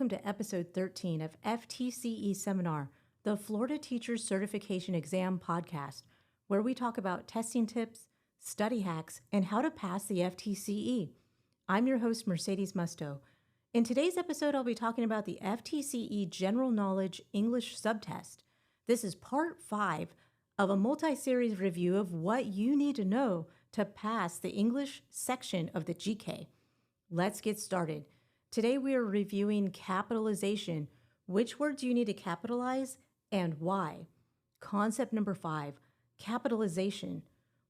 welcome to episode 13 of FTCE Seminar, the Florida Teachers Certification Exam podcast, where we talk about testing tips, study hacks, and how to pass the FTCE. I'm your host, Mercedes Musto. In today's episode, I'll be talking about the FTCE General Knowledge English subtest. This is part 5 of a multi-series review of what you need to know to pass the English section of the GK. Let's get started. Today we are reviewing capitalization. Which words you need to capitalize and why? Concept number 5, capitalization.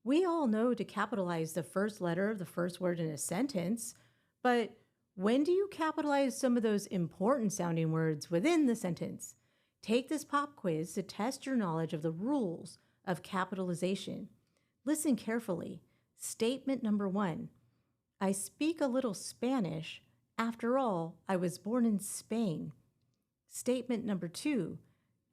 We all know to capitalize the first letter of the first word in a sentence, but when do you capitalize some of those important sounding words within the sentence? Take this pop quiz to test your knowledge of the rules of capitalization. Listen carefully. Statement number 1. I speak a little Spanish. After all, I was born in Spain. Statement number 2.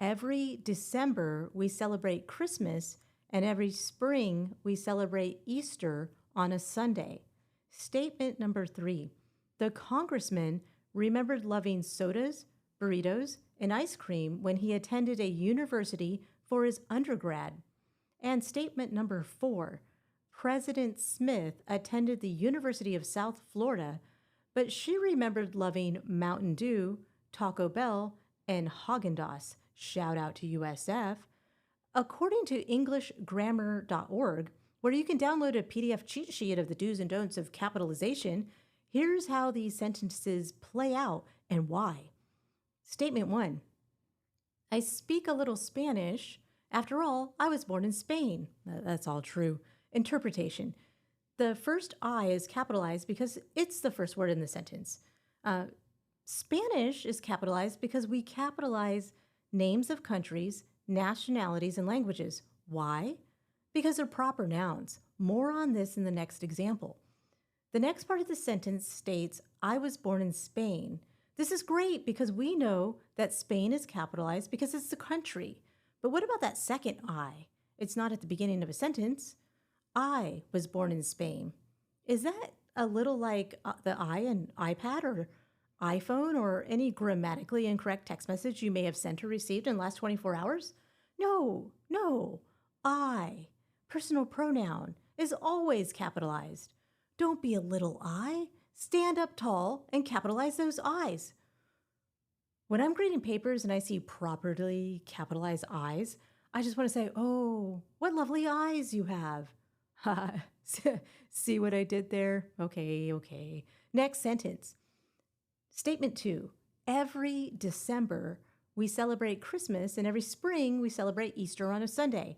Every December, we celebrate Christmas, and every spring, we celebrate Easter on a Sunday. Statement number 3. The congressman remembered loving sodas, burritos, and ice cream when he attended a university for his undergrad. And statement number 4. President Smith attended the University of South Florida, but she remembered loving Mountain Dew, Taco Bell, and Haagen-Dazs. Shout out to USF. According to EnglishGrammar.org, where you can download a PDF cheat sheet of the do's and don'ts of capitalization, here's how these sentences play out and why. Statement 1. I speak a little Spanish. After all, I was born in Spain. That's all true. Interpretation. The first I is capitalized because it's the first word in the sentence. Spanish is capitalized because we capitalize names of countries, nationalities, and languages. Why? Because they're proper nouns. More on this in the next example. The next part of the sentence states, I was born in Spain. This is great because we know that Spain is capitalized because it's the country. But what about that second I? It's not at the beginning of a sentence. I was born in Spain. Is that a little like the I in iPad or iPhone or any grammatically incorrect text message you may have sent or received in the last 24 hours? No. I, personal pronoun, is always capitalized. Don't be a little I. Stand up tall and capitalize those I's. When I'm grading papers and I see properly capitalized I's, I just want to say, oh, what lovely eyes you have. See what I did there? Okay. Next sentence. Statement 2. Every December, we celebrate Christmas, and every spring, we celebrate Easter on a Sunday.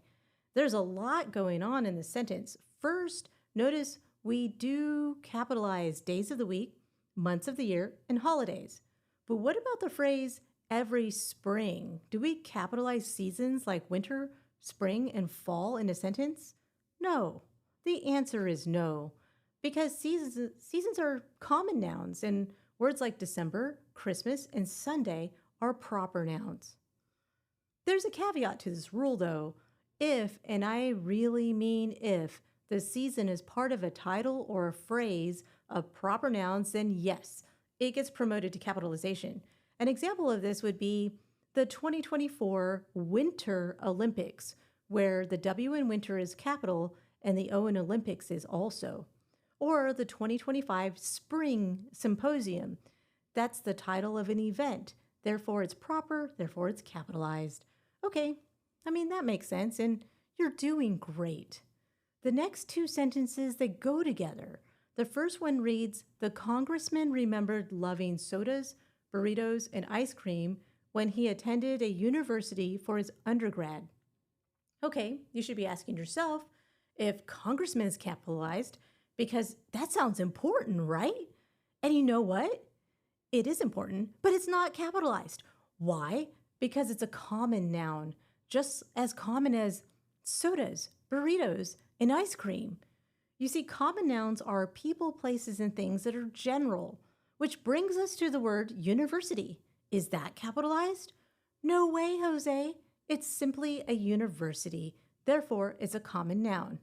There's a lot going on in this sentence. First, notice we do capitalize days of the week, months of the year, and holidays. But what about the phrase, every spring? Do we capitalize seasons like winter, spring, and fall in a sentence? No. The answer is no, because seasons are common nouns, and words like December, Christmas, and Sunday are proper nouns. There's a caveat to this rule, though. If, and I really mean if, the season is part of a title or a phrase of proper nouns, then yes, it gets promoted to capitalization. An example of this would be the 2024 Winter Olympics, where the W in winter is capital and the O in Olympics is also. Or the 2025 Spring Symposium. That's the title of an event. Therefore, it's proper. Therefore, it's capitalized. Okay, that makes sense, and you're doing great. The next two sentences, they go together. The first one reads, the congressman remembered loving sodas, burritos, and ice cream when he attended a university for his undergrad. Okay, you should be asking yourself, if congressman is capitalized, because that sounds important, right? And you know what? It is important, but it's not capitalized. Why? Because it's a common noun, just as common as sodas, burritos, and ice cream. You see, common nouns are people, places, and things that are general, which brings us to the word university. Is that capitalized? No way, Jose. It's simply a university. Therefore, it's a common noun.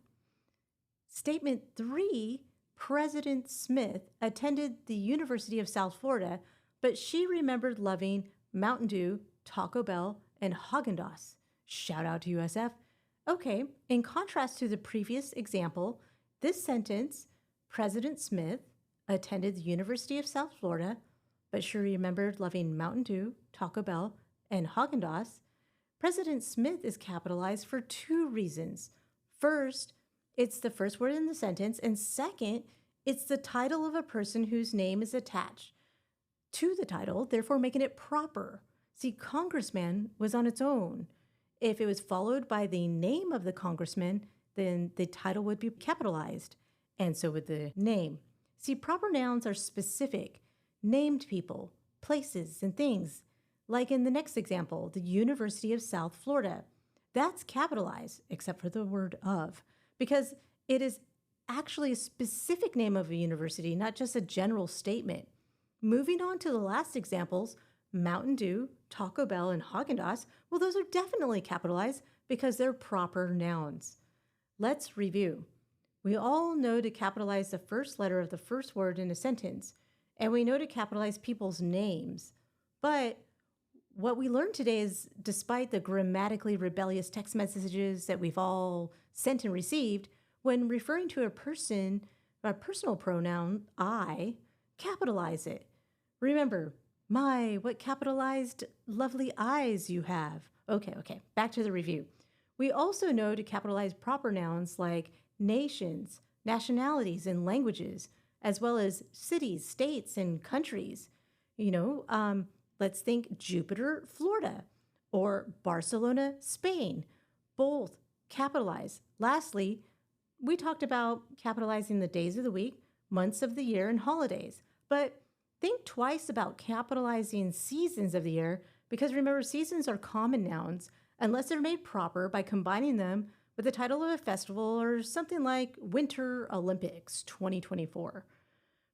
Statement 3, President Smith attended the University of South Florida, but she remembered loving Mountain Dew, Taco Bell, and Haagen-Dazs. Shout out to USF. Okay, in contrast to the previous example, this sentence, President Smith attended the University of South Florida, but she remembered loving Mountain Dew, Taco Bell, and Haagen-Dazs. President Smith is capitalized for two reasons. First, it's the first word in the sentence, and second, it's the title of a person whose name is attached to the title, therefore making it proper. See, congressman was on its own. If it was followed by the name of the congressman, then the title would be capitalized, and so would the name. See, proper nouns are specific, named people, places, and things. Like in the next example, the University of South Florida. That's capitalized, except for the word of, because it is actually a specific name of a university, not just a general statement. Moving on to the last examples, Mountain Dew, Taco Bell, and Haagen-Dazs, well, those are definitely capitalized because they're proper nouns. Let's review. We all know to capitalize the first letter of the first word in a sentence, and we know to capitalize people's names. But what we learned today is, despite the grammatically rebellious text messages that we've all sent and received, when referring to a person, a personal pronoun, I, capitalize it. Remember, my, what capitalized lovely eyes you have. Okay, back to the review. We also know to capitalize proper nouns like nations, nationalities, and languages, as well as cities, states, and countries. Let's think Jupiter, Florida, or Barcelona, Spain. Both capitalize. Lastly, we talked about capitalizing the days of the week, months of the year, and holidays. But think twice about capitalizing seasons of the year, because remember, seasons are common nouns unless they're made proper by combining them with the title of a festival or something like Winter Olympics 2024.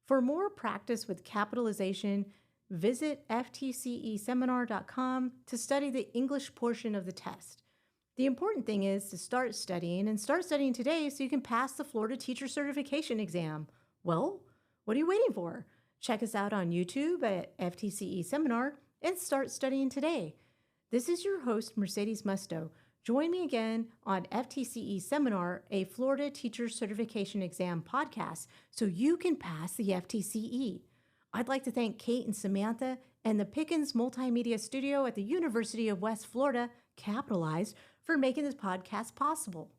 For more practice with capitalization, visit ftceseminar.com to study the English portion of the test. The important thing is to start studying today so you can pass the Florida Teacher Certification Exam. Well, what are you waiting for? Check us out on YouTube at FTCE Seminar and start studying today. This is your host, Mercedes Musto. Join me again on FTCE Seminar, a Florida Teacher Certification Exam podcast, so you can pass the FTCE. I'd like to thank Kate and Samantha and the Pickens Multimedia Studio at the University of West Florida, capitalized, for making this podcast possible.